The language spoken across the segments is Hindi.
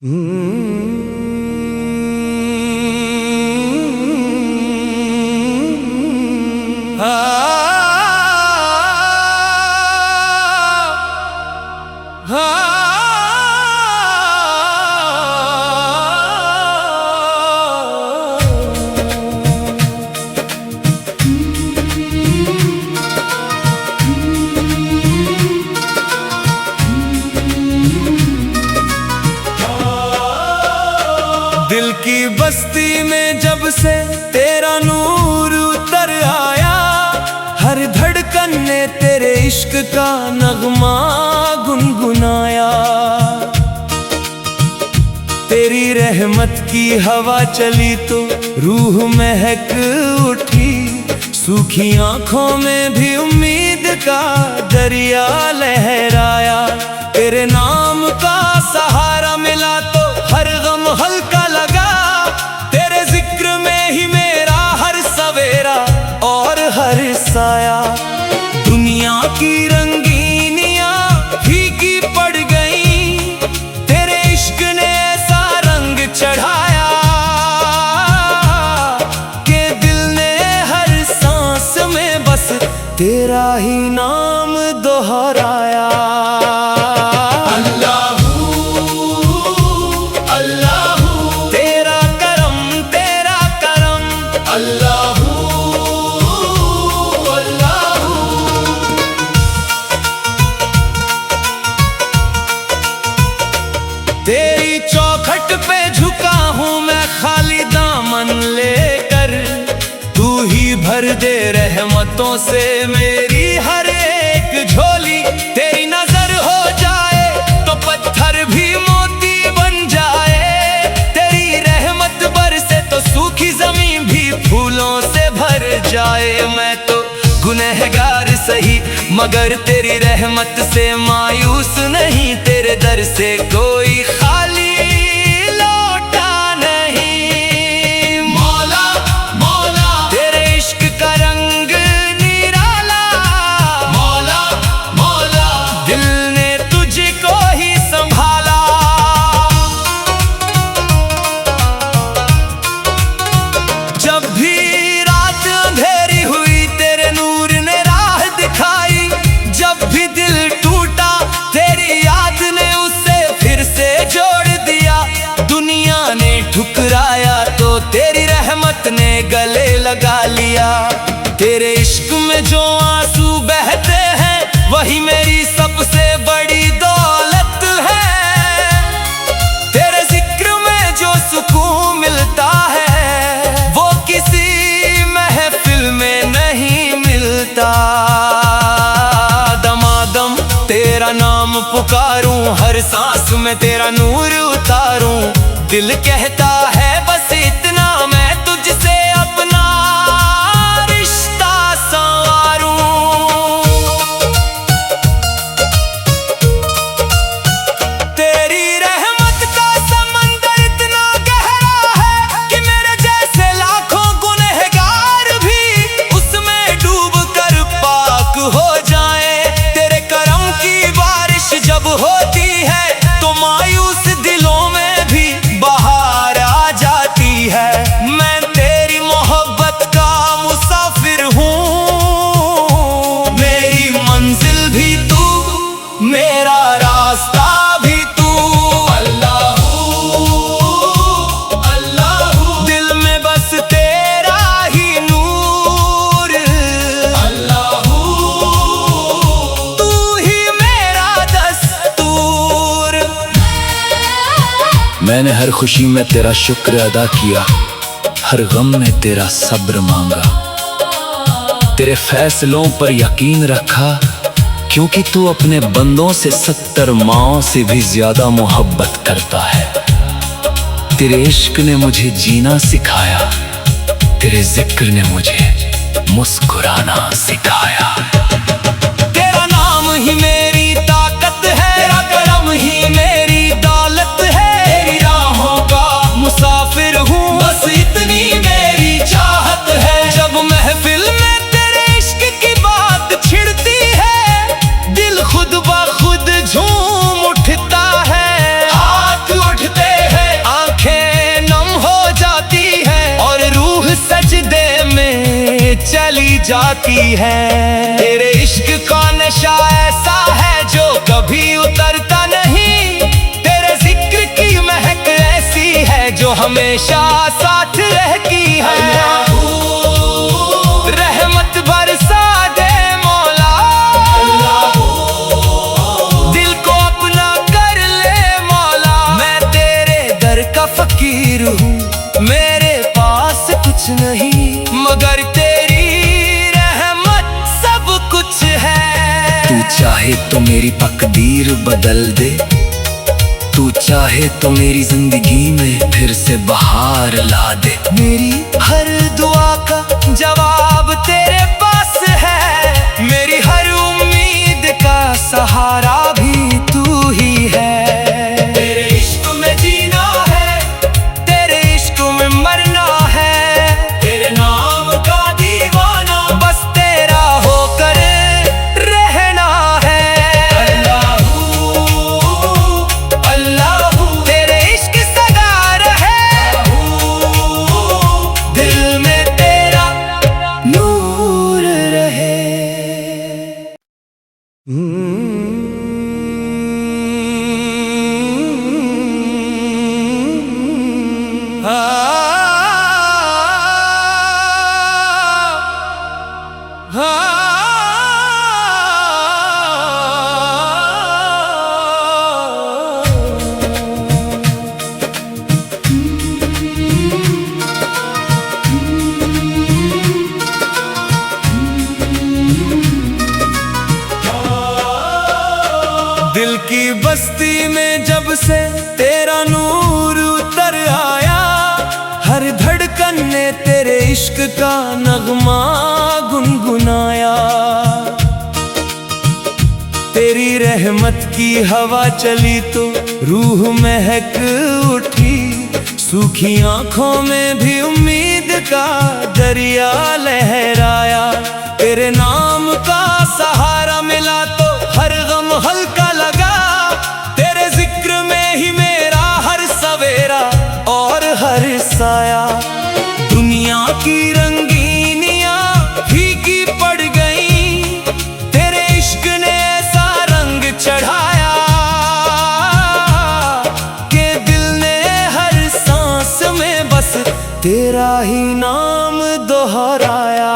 दिल की बस्ती में जब से तेरा नूर उतर आया, हर धड़कन ने तेरे इश्क का नगमा गुनगुनाया। तेरी रहमत की हवा चली तो रूह महक उठी, सूखी आंखों में भी उम्मीद का दरिया लहराया। तेरे नाम का सहारा मिला तो हर गम हल्का लगा, तेरे जिक्र में ही मेरा हर सवेरा और हर साया। दुनिया की रंगीनियां फीकी पड़ गई, तेरे इश्क ने ऐसा रंग चढ़ाया कि दिल ने हर सांस में बस तेरा ही नाम दोहराया। तेरी चौखट पे झुका हूँ मैं खाली दामन लेकर, तू ही भर दे रहमतों से मेरी हर एक झोली। तेरी नजर हो जाए तो पत्थर भी मोती बन जाए, तेरी रहमत बरसे तो सूखी जमीन भी फूलों से भर जाए। मैं तो गुनहगार सही मगर तेरी रहमत से मायूस नहीं, तेरे दर से कोई खाली लौटा नहीं। मौला मौला तेरे इश्क का रंग निराला, मौला मौला दिल ने तुझको ही संभाला। जब भी रात अंधेरी हुई तेरे नूर ने राह दिखाई, जब भी दिल टूटा तेरी याद ने उसे फिर से जोड़ दिया। दुनिया ने ठुकराया तो तेरी रहमत ने गले लगा लिया। तेरे इश्क में जो आंसू बहते हैं वही मेरी सबसे बड़ी दौलत है। तेरे जिक्र में जो सुकून मिलता है वो किसी महफिल में नहीं मिलता। दमादम तेरा नाम पुकारूं, हर सांस में तेरा नूर उतारूं, दिल कहता है बस इतना मैं तुझसे अपना रिश्ता संवारूं। तेरी रहमत का समंदर इतना गहरा है कि मेरे जैसे लाखों गुनहगार भी उसमें डूब कर पाक हो जाए। तेरे करम की बारिश जब होती है तो मायूस दिलों में भी बहार आ जाती है। मैं तेरी मोहब्बत का मुसाफिर हूँ, मेरी मंजिल भी तू, मेरा रास्ता भी तू। अल्लाहू अल्लाहू दिल में बस तेरा ही नूर, अल्लाहू तू ही मेरा दस्तूर। मैंने हर खुशी में तेरा शुक्र अदा किया, हर गम में तेरा सब्र मांगा। तेरे फैसलों पर यकीन रखा क्योंकि तू अपने बंदों से 70 माओं से भी ज्यादा मोहब्बत करता है। तेरे इश्क ने मुझे जीना सिखाया, तेरे जिक्र ने मुझे मुस्कुराना सिखाया। तेरा नाम ही मेरी ताकत है, तेरा करम ही मेरी दौलत है। तेरी राहों का मुसाफिर हूँ बस इतनी मेरी चाहत है। जब महफिल में तेरे इश्क की बात छिड़ती है दिल खुद ब खुद झूम उठता है। हाथ उठते जाती है। तेरे इश्क का नशा ऐसा है जो कभी उतरता नहीं, तेरे जिक्र की महक ऐसी है जो हमेशा साथ रहती है। रहमत बरसा दे मौला, दिल को अपना कर ले मौला। मैं तेरे दर का फकीर हूँ, मेरे पास कुछ नहीं मगर तेरी रहमत सब कुछ है। तू चाहे तो मेरी तकदीर बदल दे, तू चाहे तो मेरी जिंदगी में फिर से बहार ला दे। मेरी हर दुआ का जवाब तेरे पास है, मेरी हर उम्मीद का सहारा भी तू ही है। तेरे इश्क में जीना है, तेरे इश्क में मरना है, तेरे नाम का दीवाना बस तेरा होकर रहना है। अल्लाहू तेरे इश्क सगा रहे, दिल में तेरा नूर रहे। दिल की बस्ती में जब से तेरा नूर उतर आया, हर धड़कन ने तेरे इश्क का नगमा गुनगुनाया। तेरी रहमत की हवा चली तो रूह महक उठी, सूखी आंखों में भी उम्मीद का दरिया लहराया। तेरे नाम का सहारा मिला तो हर गम हल्का लगा, तेरे जिक्र में ही मेरा हर सवेरा और हर साया। दुनिया की रंगीनियां फीकी पड़ गई, तेरे इश्क ने ऐसा रंग चढ़ाया कि दिल ने हर सांस में बस तेरा ही नाम दोहराया।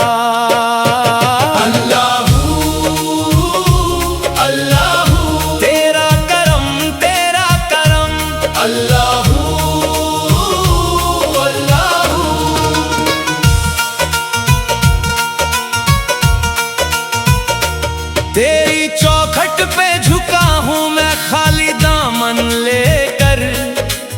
तेरी चौखट पे झुका हूँ मैं खाली दामन लेकर,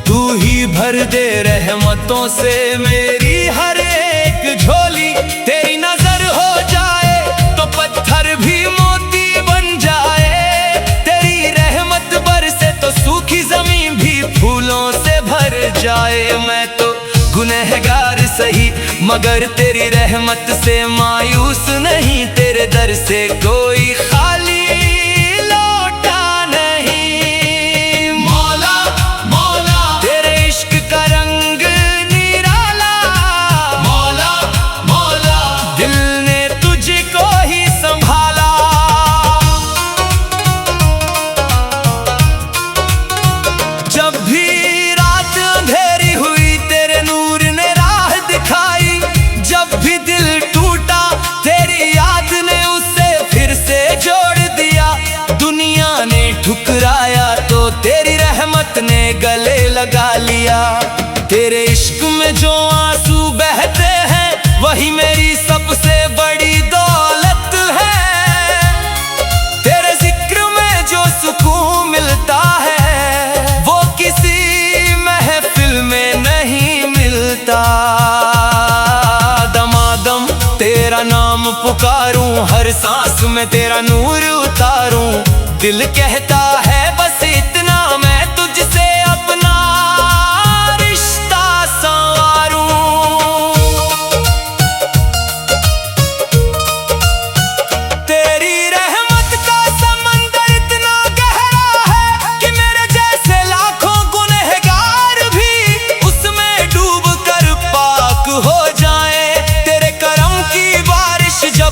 तू ही भर दे रहमतों से मेरी हर एक झोली। तेरी नजर हो जाए तो पत्थर भी मोती बन जाए, तेरी रहमत बरसे तो सूखी जमीन भी फूलों से भर जाए। मैं तो गुनहगार सही मगर तेरी रहमत से मायूस नहीं, तेरे दर से कोई खाली लौटा नहीं। मौला मौला तेरे इश्क का रंग निराला, मौला मौला दिल ने तुझको ही संभाला। जब भी रात अंधेरी हुई तेरे नूर ने राह दिखाई, जब भी दिल टूटा तेरी याद ने उसे फिर से जोड़ दिया। दुनिया ने ठुकराया तो तेरी रहमत ने गले लगा लिया। तेरे इश्क में जो आंसू बहते हैं वही मेरी सबसे बड़ी दौलत है। तेरे जिक्र में जो सुकून मिलता है वो किसी महफिल में नहीं मिलता। दमादम तेरा नाम पुकारूं, हर सांस में तेरा नूर उतारूं, दिल कहता है बस इतना मैं तुझसे अपना रिश्ता संवारूं। तेरी रहमत का समंदर इतना गहरा है कि मेरे जैसे लाखों गुनहगार भी उसमें डूब कर पाक हो जाए। तेरे करम की बारिश जब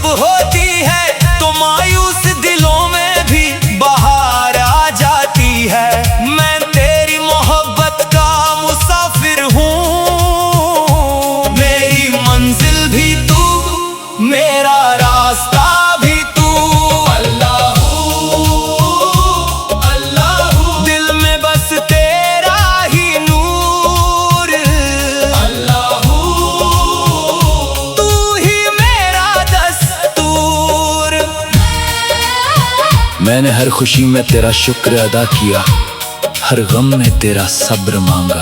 खुशी में तेरा शुक्र अदा किया, हर गम में तेरा सब्र मांगा।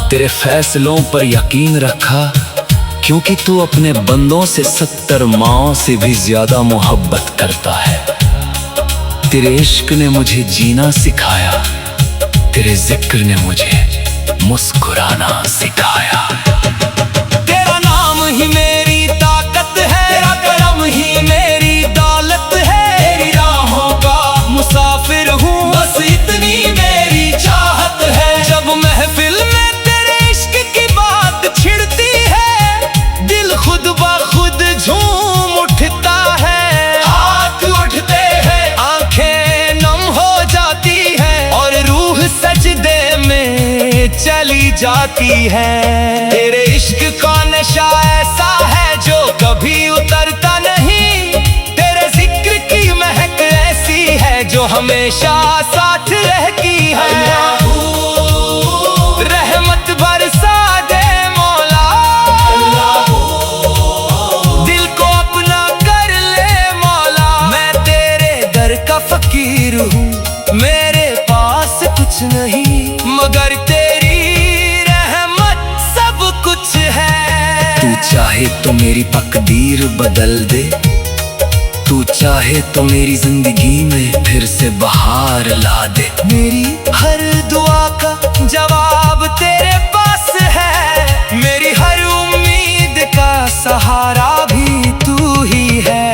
तेरे फैसलों पर यकीन रखा, क्योंकि तू अपने बंदों से 70 माओं से भी ज्यादा मोहब्बत करता है। तेरे इश्क ने मुझे जीना सिखाया, तेरे जिक्र ने मुझे मुस्कुराना सिखाया। तेरा नाम ही मेरी ताकत है, तेरा करम ही मेरी दौलत है। तेरी राहों का मुसाफिर हूँ, बस इतनी मेरी चाहत है। जब महफिल में तेरे इश्क की बात छिड़ती है, दिल खुद ब खुद झूम उठता है। हाथ उठते हैं, आंखें नम हो जाती है, और रूह सजदे में चली जाती है। तेरे इश्क का नशा ऐसा है जो कभी उतरता नहीं। तेरे जिक्र की महक ऐसी है जो हमेशा साथ रहती है। रहमत बरसा दे मौला, दिल को अपना कर ले मौला। मैं तेरे दर का फकीर हूँ, मेरे पास कुछ नहीं मगर तेरी रहमत सब कुछ है। तू चाहे तो मेरी तकदीर बदल दे, तू चाहे तो मेरी जिंदगी में फिर से बहार ला दे। मेरी हर दुआ का जवाब तेरे पास है, मेरी हर उम्मीद का सहारा भी तू ही है।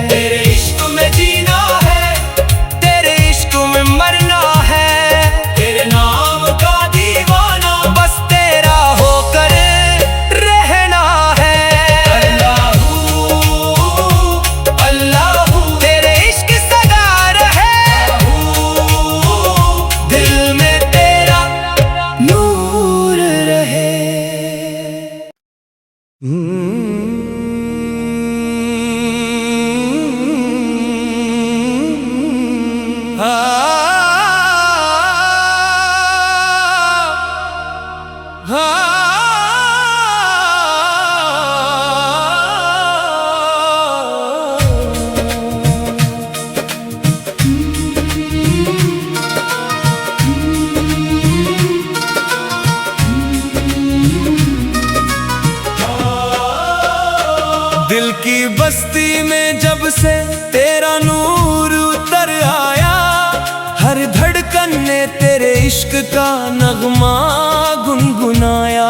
तेरे इश्क में जीना है, तेरे इश्क में मरना है। तेरे नाम का दीवाना, बस तेरा होकर रहना है। अल्लाहू अल्लाहू, तेरे इश्क सदा रहे, दिल में तेरा नूर रहे। दिल की बस्ती में जब से तेरा नूर उतर आया, हर धड़कन ने तेरे इश्क का नगमा गुनगुनाया।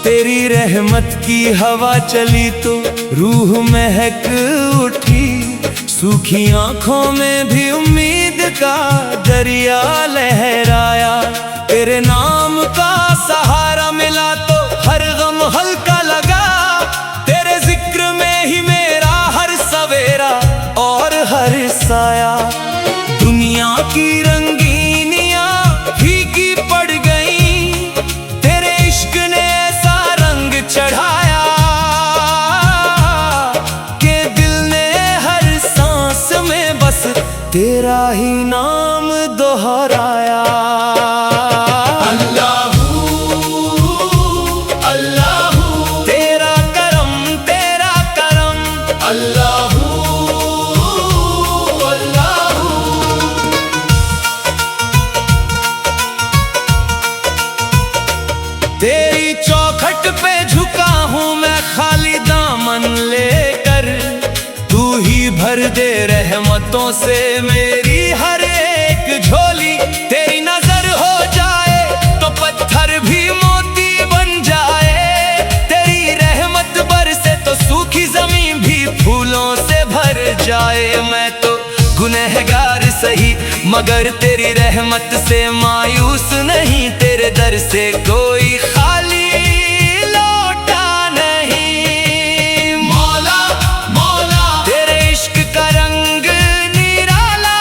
तेरी रहमत की हवा चली तो रूह महक उठी, सूखी आंखों में भी उम्मीद का दरिया लहराया। तेरे नाम का सहारा मिला तो हर गम हल्का लगा, तेरे जिक्र में ही मेरा हर सवेरा और हर साया। दुनिया की रंगीनियां फीकी पड़ गई, तेरे इश्क ने ऐसा रंग चढ़ाया कि दिल ने हर सांस में बस तेरा ही नाम दोहराया। तेरी चौखट पे झुका हूँ मैं खाली दामन लेकर, तू ही भर दे रहमतों से मेरी हर एक झोली। तेरी नजर हो जाए तो पत्थर भी मोती बन जाए, तेरी रहमत बरसे तो सूखी जमीन भी फूलों से भर जाए। मैं तो गुनहगार सही मगर तेरी रहमत से मायूस नहीं, तेरे दर से कोई खाली लौटा नहीं। मौला मौला, तेरे इश्क का रंग निराला।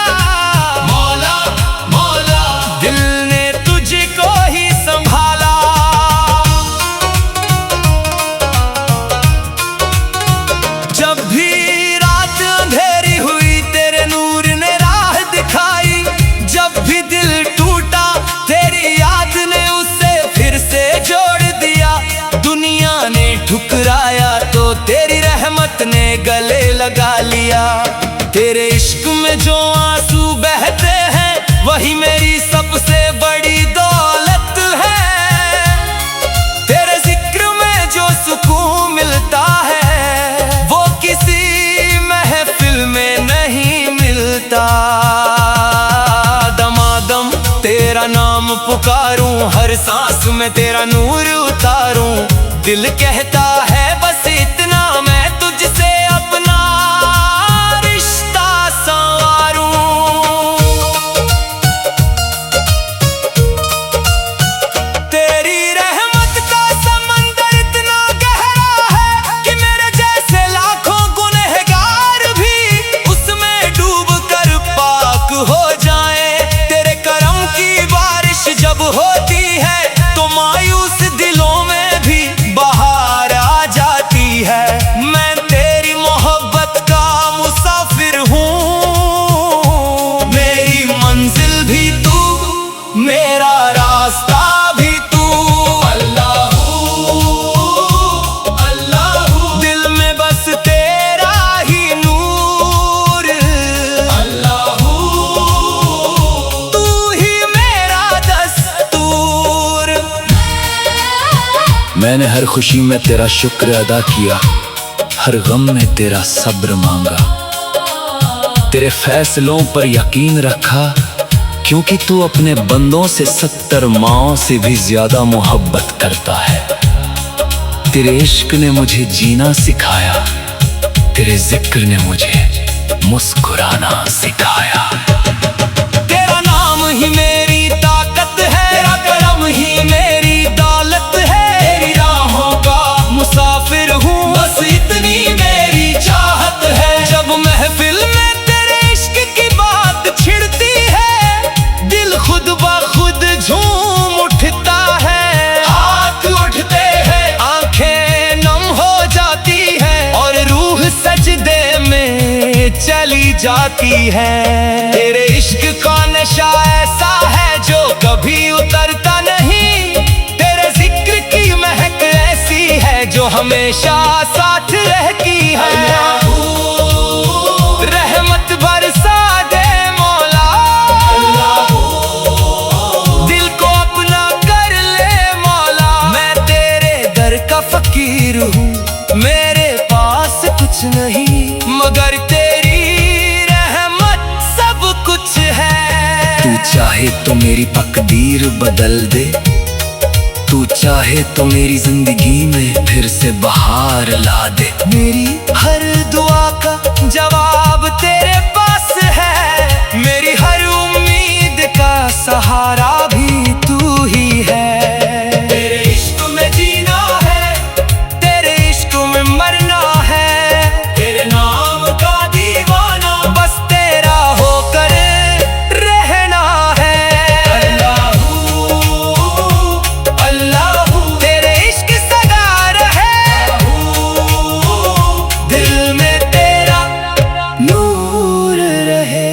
मौला मौला, दिल ने तुझको ही संभाला। जब भी रात अंधेरी हुई तेरे नूर ने राह दिखाई, जब भी दिल टूटा तेरी याद ने उसे फिर से जो वही मेरी सबसे बड़ी दौलत है। तेरे जिक्र में जो सुकून मिलता है वो किसी महफिल में नहीं मिलता। दमादम तेरा नाम पुकारूं, हर सांस में तेरा नूर उतारूं। दिल कहता है बस इतना, मैं तुझसे अपना रिश्ता संवारूं। तेरी रहमत का समंदर इतना गहरा है कि मेरे जैसे लाखों गुनहगार भी उसमें डूब कर पाक हो जाए। तेरे करम की बारिश जब होती है तो मायूस दिलों में भी बहार आ जाती है। मैं तेरी मोहब्बत का मुसाफिर हूँ, मेरी मंजिल भी तू, मेरा रास्ता भी तू। अल्लाहू अल्लाहू, दिल में बस तेरा ही नूर। अल्लाहू, तू ही मेरा दस्तूर। मैंने हर खुशी में तेरा शुक्र अदा किया, हर गम में तेरा सब्र मांगा। तेरे फैसलों पर यकीन रखा, क्योंकि तू अपने बंदों से 70 माओं से भी ज्यादा मोहब्बत करता है। तेरे इश्क ने मुझे जीना सिखाया, तेरे जिक्र ने मुझे मुस्कुराना सिखाया। तेरा नाम ही मेरी ताकत है, तेरा करम ही मेरी दौलत है। तेरी राहों का मुसाफिर हूँ, बस इतनी मेरी चाहत है। जब महफिल में तेरे इश्क की बात छिड़ती है, दिल खुद ब खुद झूम उठता है। हाथ उठते हैं, आंखें नम हो जाती है और रूह सजदे में चली जाती है। तेरे इश्क का नशा ऐसा है जो कभी उतरता नहीं। तेरे जिक्र की महक ऐसी है जो हमेशा साथ रहती है। रहमत बरसा दे मौला, दिल को अपना कर ले मौला। मैं तेरे दर का फकीर हूँ, मेरे पास कुछ नहीं मगर तेरी रहमत सब कुछ है। तू चाहे तो मेरी तकदीर बदल दे, तू चाहे तो मेरी जिंदगी में फिर से बहार ला दे। मेरी हर दुआ का जवाब तेरे पास है, मेरी हर उम्मीद का सहारा भी तू ही है। तेरे इश्क में जीना है, तेरे इश्क में मरना है। तेरे नाम का दीवाना बस तेरा होकर रहना है। अल्लाहू अल्लाहू, तेरे इश्क सगा रहे, दिल में तेरा नूर रहे।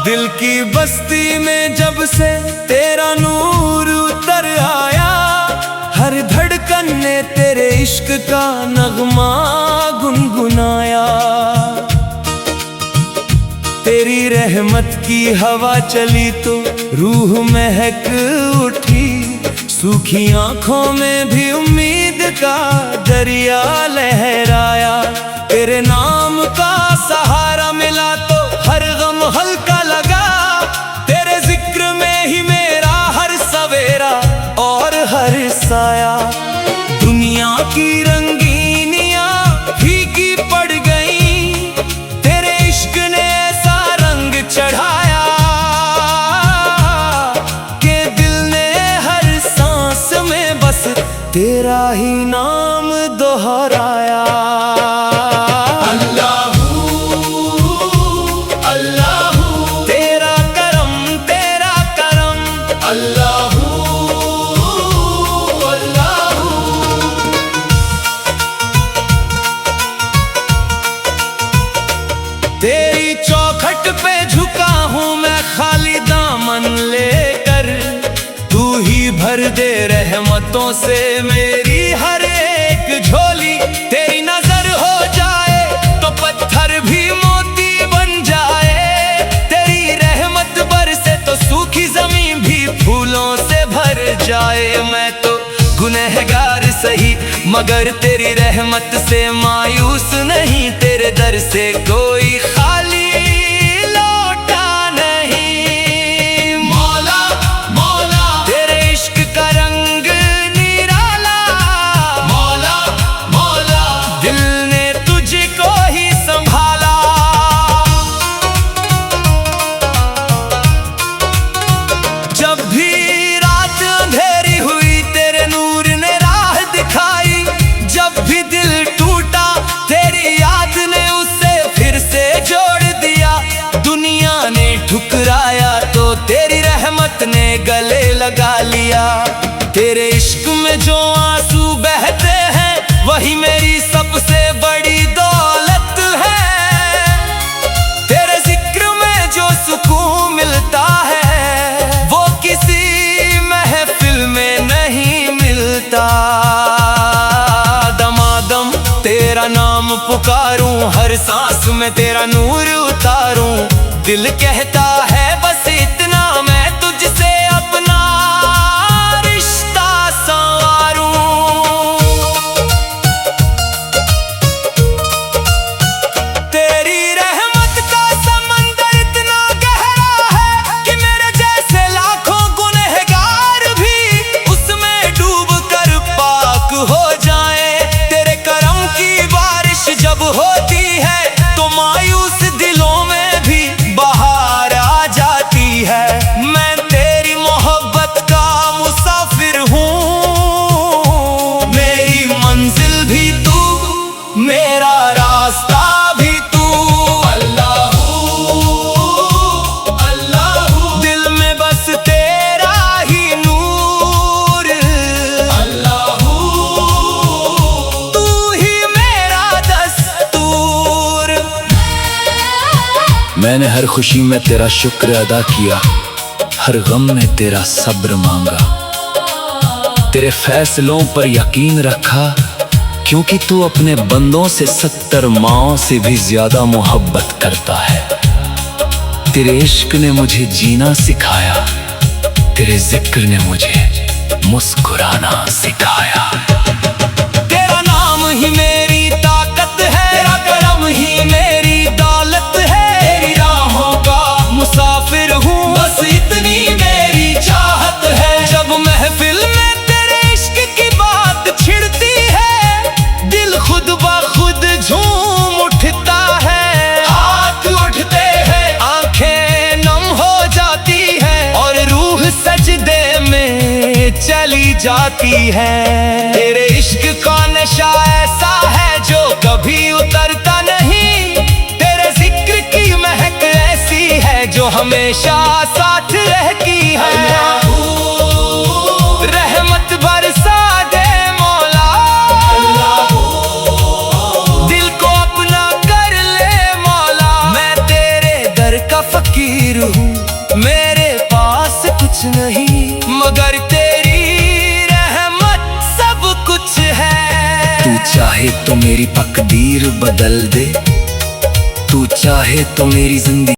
दिल की बस्ती में जब से तेरा नूर उतर आया, हर धड़कन ने तेरे इश्क का नगमा गुनगुनाया। तेरी रहमत की हवा चली तो रूह महक उठी, सूखी आंखों में भी उम्मीद का दरिया लहराया। तेरे नाम का सहारा मिला तो हर गम हल्का लगा। तेरे जिक्र में ही मेरा हर सवेरा और हर साया। दुनिया की रंगीनियां फीकी पड़ गई, तेरे इश्क ने ऐसा रंग चढ़ाया कि दिल ने हर सांस में बस तेरा ही नाम दोहराया। अल्लाहू रहमतों से मेरी हर एक झोली। तेरी नजर हो जाए तो पत्थर भी मोती बन जाए, तेरी रहमत बरसे तो सूखी जमीन भी फूलों से भर जाए। मैं तो गुनहगार सही मगर तेरी रहमत से मायूस नहीं, तेरे दर से कोई खाली लौटा नहीं। मौला मौला तेरे इश्क का रंग निराला, मौला मौला दिल ने तुझको ही संभाला। जब भी रात अंधेरी हुई तेरे नूर ने राह दिखाई, जब भी दिल टूटा तेरी याद ने उसे फिर से जोड़ दिया। दुनिया ने ठुकराया तो तेरी रहमत ने गले लगा लिया। तेरे इश्क में जो आंसू बहते हैं वही मेरी सबसे बड़ी दौलत है। तेरे जिक्र में जो सुकून मिलता है वो किसी महफिल में नहीं मिलता। दमादम तेरा नाम पुकारूं, हर सांस में तेरा नूर उतारूं। दिल कहता है बस इतना, मैं तुझसे अपना रिश्ता संवारूं। तेरी रहमत का समंदर इतना गहरा है कि मेरे जैसे लाखों गुनहगार भी उसमें डूब कर पाक हो जाए। तेरे करम की बारिश जब होती है तो मायूस दिलों में भी बहार आ जाती है। मैं तेरी मोहब्बत का मुसाफिर हूँ, मेरी मंजिल भी तू, मेरा रास्ता भी तू। अल्लाहू अल्लाहू दिल में बस तेरा ही नूर। अल्लाहू तू ही मेरा दस्तूर। मैंने हर खुशी में तेरा शुक्र अदा किया, हर गम में तेरा सब्र मांगा। तेरे फैसलों पर यकीन रखा क्योंकि तू अपने बंदों से 70 माओं से भी ज्यादा मोहब्बत करता है। तेरे इश्क ने मुझे जीना सिखाया, तेरे जिक्र ने मुझे मुस्कुराना सिखाया। तेरा नाम ही मेरी ताकत है, तेरा करम ही मेरी दौलत है। तेरी राहों का मुसाफिर हूँ, बस इतनी मेरी चाहत है। जब महफिल में तेरे इश्क की बात छिड़ती है दिल खुद ब खुद झूम उठता है। हाथ उठते हैं, आंखें नम हो जाती है और रूह सजदे में चली जाती है। तेरे इश्क का नशा ऐसा है जो कभी उतरता नहीं, तेरे जिक्र की महक ऐसी है जो हमेशा साथ रहती है। रहमत बरसा दे मौला, दिल को अपना कर ले मौला। मैं तेरे दर का फकीर हूँ, मेरे पास कुछ नहीं मगर तेरी रहमत सब कुछ है। तू चाहे तो मेरी तकदीर बदल दे, तू चाहे तो मेरी जिंदगी